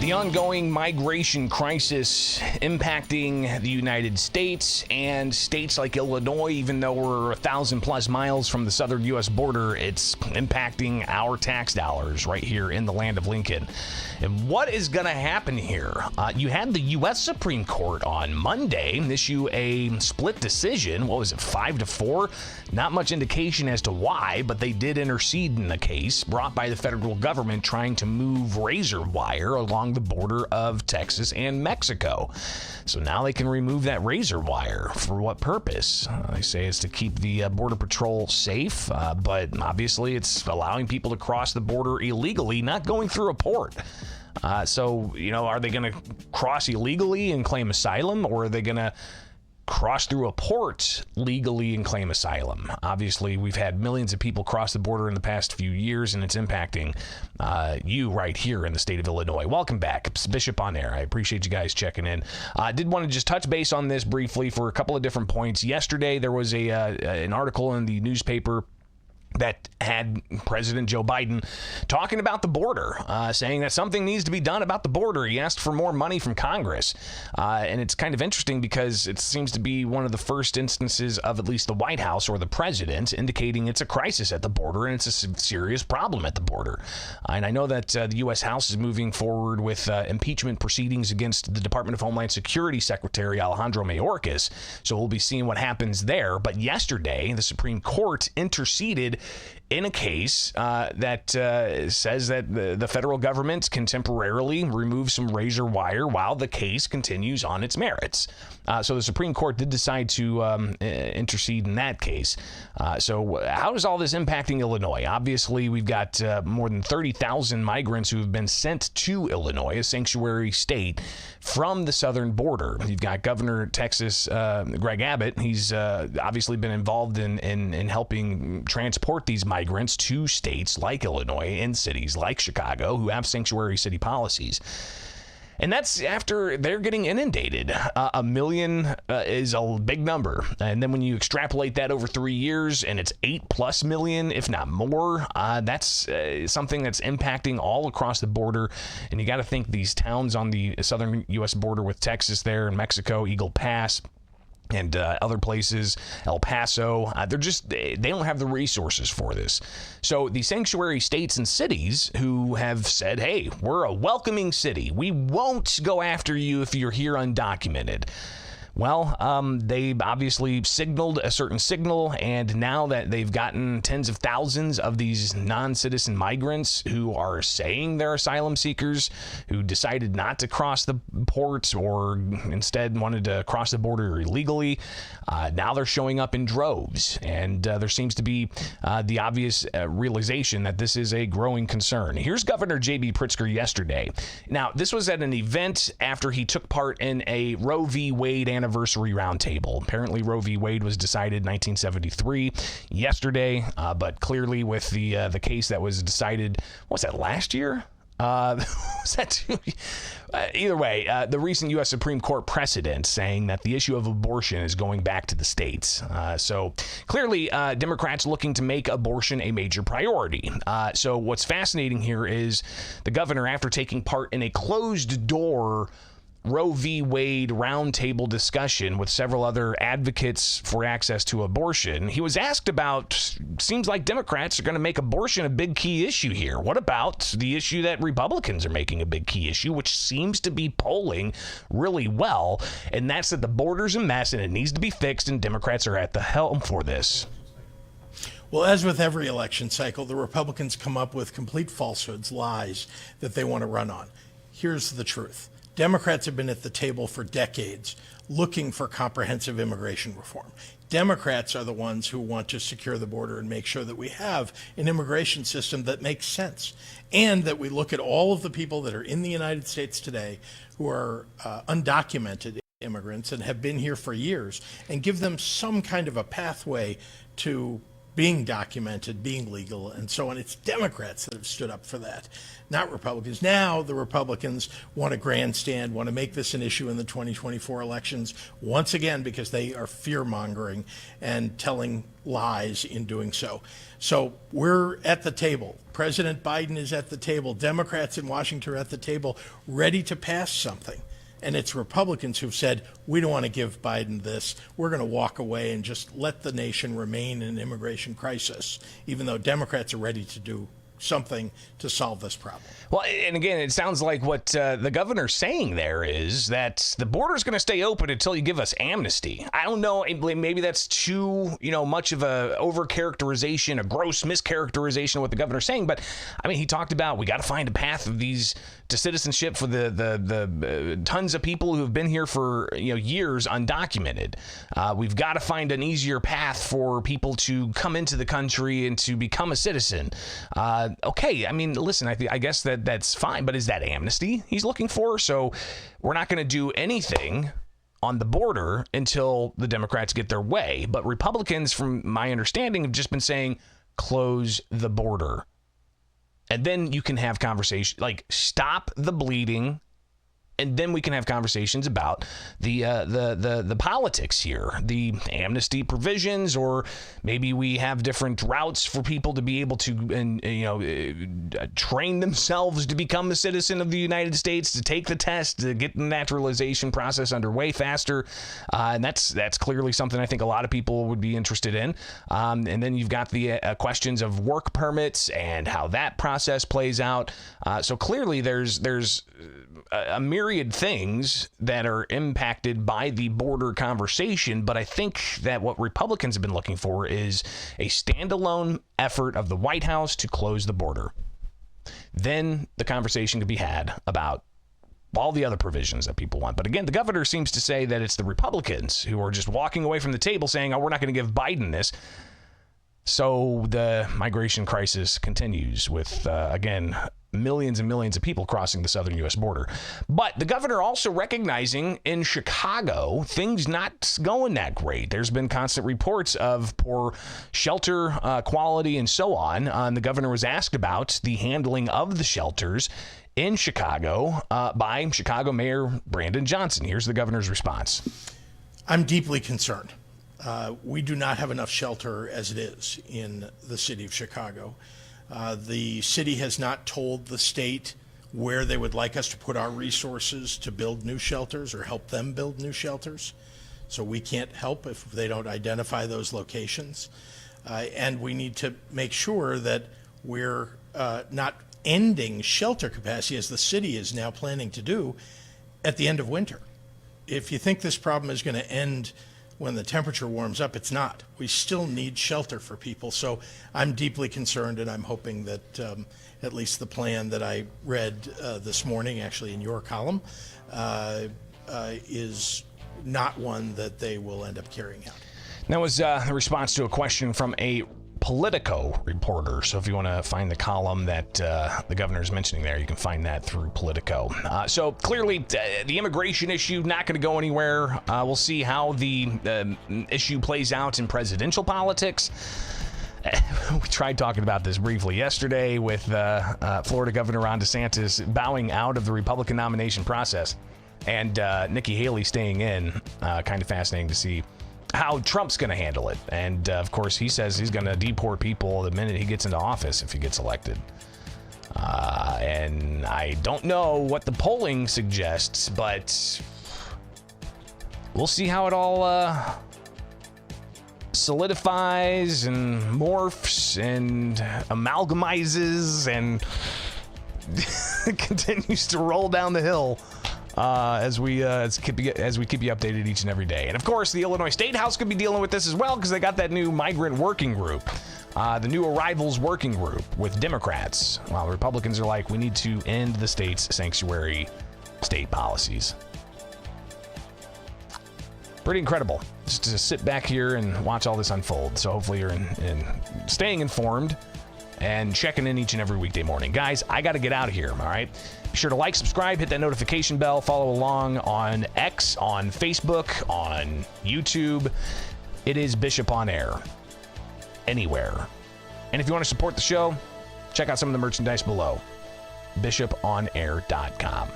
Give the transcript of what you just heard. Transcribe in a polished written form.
The ongoing migration crisis impacting the United States and states like Illinois, even though we're 1,000 plus miles from the southern U.S. border, it's impacting our tax dollars right here in the land of Lincoln. And what is going to happen here? You had the U.S. Supreme Court on Monday issue a split decision. What was it, 5-4? Not much indication as to why, but they did intercede in the case brought by the federal government trying to move razor wire along the border of Texas and Mexico. So now they can remove that razor wire. For what purpose? They say it's to keep the Border Patrol safe, but obviously it's allowing people to cross the border illegally, not going through a port. So, are they going to cross illegally and claim asylum, or are they going to cross through a port legally and claim asylum? Obviously, we've had millions of people cross the border in the past few years, and it's impacting you right here in the state of Illinois. Welcome back. It's Bishop on Air. I appreciate you guys checking in. I did want to just touch base on this briefly for a couple of different points. Yesterday, there was an article in the newspaper that had President Joe Biden talking about the border, saying that something needs to be done about the border. He asked for more money from Congress. And it's kind of interesting because it seems to be one of the first instances of at least the White House or the president indicating it's a crisis at the border and it's a serious problem at the border. And I know that the U.S. House is moving forward with impeachment proceedings against the Department of Homeland Security Secretary Alejandro Mayorkas. So we'll be seeing what happens there. But yesterday, the Supreme Court interceded in a case that says that the federal government can temporarily remove some razor wire while the case continues on its merits. So the Supreme Court did decide to intercede in that case. So how is all this impacting Illinois? Obviously, we've got more than 30,000 migrants who have been sent to Illinois, a sanctuary state, from the southern border. You've got Governor of Texas, Greg Abbott. He's obviously been involved in helping transport these migrants to states like Illinois and cities like Chicago who have sanctuary city policies. And that's after they're getting inundated. 1 million is a big number. And then when you extrapolate that over 3 years and it's 8+ million, if not more, that's something that's impacting all across the border. And you got to think these towns on the southern U.S. border with Texas there and Mexico, Eagle Pass, and other places, El Paso, they don't have the resources for this. So the sanctuary states and cities who have said, hey, we're a welcoming city. We won't go after you if you're here undocumented. Well, they obviously signaled a certain signal, and now that they've gotten tens of thousands of these non-citizen migrants who are saying they're asylum seekers, who decided not to cross the ports or instead wanted to cross the border illegally, now they're showing up in droves. And there seems to be the obvious realization that this is a growing concern. Here's Governor J.B. Pritzker yesterday. Now, this was at an event after he took part in a Roe v. Wade anniversary roundtable. Apparently, Roe v. Wade was decided 1973 yesterday, but clearly with the case that was decided, what was that, last year? Was that either way, the recent U.S. Supreme Court precedent saying that the issue of abortion is going back to the states. So clearly, Democrats looking to make abortion a major priority. So what's fascinating here is the governor, after taking part in a closed-door Roe v. Wade roundtable discussion with several other advocates for access to abortion, he was asked about, seems like Democrats are going to make abortion a big key issue here. What about the issue that Republicans are making a big key issue, which seems to be polling really well, and that's that the border's a mess and it needs to be fixed, and Democrats are at the helm for this. Well, as with every election cycle, the Republicans come up with complete falsehoods, lies that they want to run on. Here's the truth. Democrats have been at the table for decades looking for comprehensive immigration reform. Democrats are the ones who want to secure the border and make sure that we have an immigration system that makes sense, and that we look at all of the people that are in the United States today who are undocumented immigrants and have been here for years and give them some kind of a pathway to being documented, being legal, and so on. It's Democrats that have stood up for that, not Republicans. Now the Republicans want to grandstand, want to make this an issue in the 2024 elections once again because they are fear-mongering and telling lies in doing so. So we're at the table. President Biden is at the table. Democrats in Washington are at the table ready to pass something. And it's Republicans who've said, we don't want to give Biden this. We're going to walk away and just let the nation remain in an immigration crisis, even though Democrats are ready to do something to solve this problem. Well, and again, it sounds like what the governor's saying there is that the border's going to stay open until you give us amnesty. I don't know, maybe that's too, much of a overcharacterization, a gross mischaracterization of what the governor's saying. But I mean, he talked about we got to find a path of these to citizenship for the tons of people who have been here for years undocumented. We've got to find an easier path for people to come into the country and to become a citizen. Okay, I mean, listen, I guess that's fine, but is that amnesty he's looking for? So we're not going to do anything on the border until the Democrats get their way. But Republicans, from my understanding, have just been saying, close the border. And then you can have conversation, like stop the bleeding, and then we can have conversations about the politics here, the amnesty provisions, or maybe we have different routes for people to be able to, train themselves to become a citizen of the United States, to take the test, to get the naturalization process underway faster, and that's clearly something I think a lot of people would be interested in. And then you've got the questions of work permits and how that process plays out. So clearly, there's a myriad things that are impacted by the border conversation, but I think that what Republicans have been looking for is a standalone effort of the White House to close the border. Then the conversation could be had about all the other provisions that people want. But again, the governor seems to say that it's the Republicans who are just walking away from the table saying, oh, we're not going to give Biden this. So the migration crisis continues with, again, millions and millions of people crossing the southern U.S. border. But the governor also recognizing in Chicago, things not going that great. There's been constant reports of poor shelter quality and so on. The governor was asked about the handling of the shelters in Chicago by Chicago Mayor Brandon Johnson. Here's the governor's response. I'm deeply concerned. We do not have enough shelter as it is in the city of Chicago. The city has not told the state where they would like us to put our resources to build new shelters or help them build new shelters. So we can't help if they don't identify those locations. And we need to make sure that we're not ending shelter capacity, as the city is now planning to do, at the end of winter. If you think this problem is going to end when the temperature warms up, it's not. We still need shelter for people. So I'm deeply concerned, and I'm hoping that at least the plan that I read this morning, actually in your column, is not one that they will end up carrying out. That was a response to a question from a Politico reporter. So if you want to find the column that the governor's mentioning there, you can find that through Politico. So clearly, the immigration issue not going to go anywhere. We'll see how the issue plays out in presidential politics. We tried talking about this briefly yesterday with Florida Governor Ron DeSantis bowing out of the Republican nomination process and Nikki Haley staying in. Kind of fascinating to see how Trump's going to handle it. And of course, he says he's going to deport people the minute he gets into office if he gets elected. And I don't know what the polling suggests, but we'll see how it all solidifies and morphs and amalgamizes and continues to roll down the hill. As we keep you updated each and every day. And of course, the Illinois State House could be dealing with this as well because they got that new migrant working group, the new arrivals working group with Democrats, while Republicans are like, we need to end the state's sanctuary state policies. Pretty incredible just to sit back here and watch all this unfold. So hopefully you're in staying informed and checking in each and every weekday morning. Guys, I got to get out of here, all right? Be sure to like, subscribe, hit that notification bell, follow along on X, on Facebook, on YouTube. It is Bishop on Air. anywhere. And if you want to support the show, check out some of the merchandise below. bishoponair.com.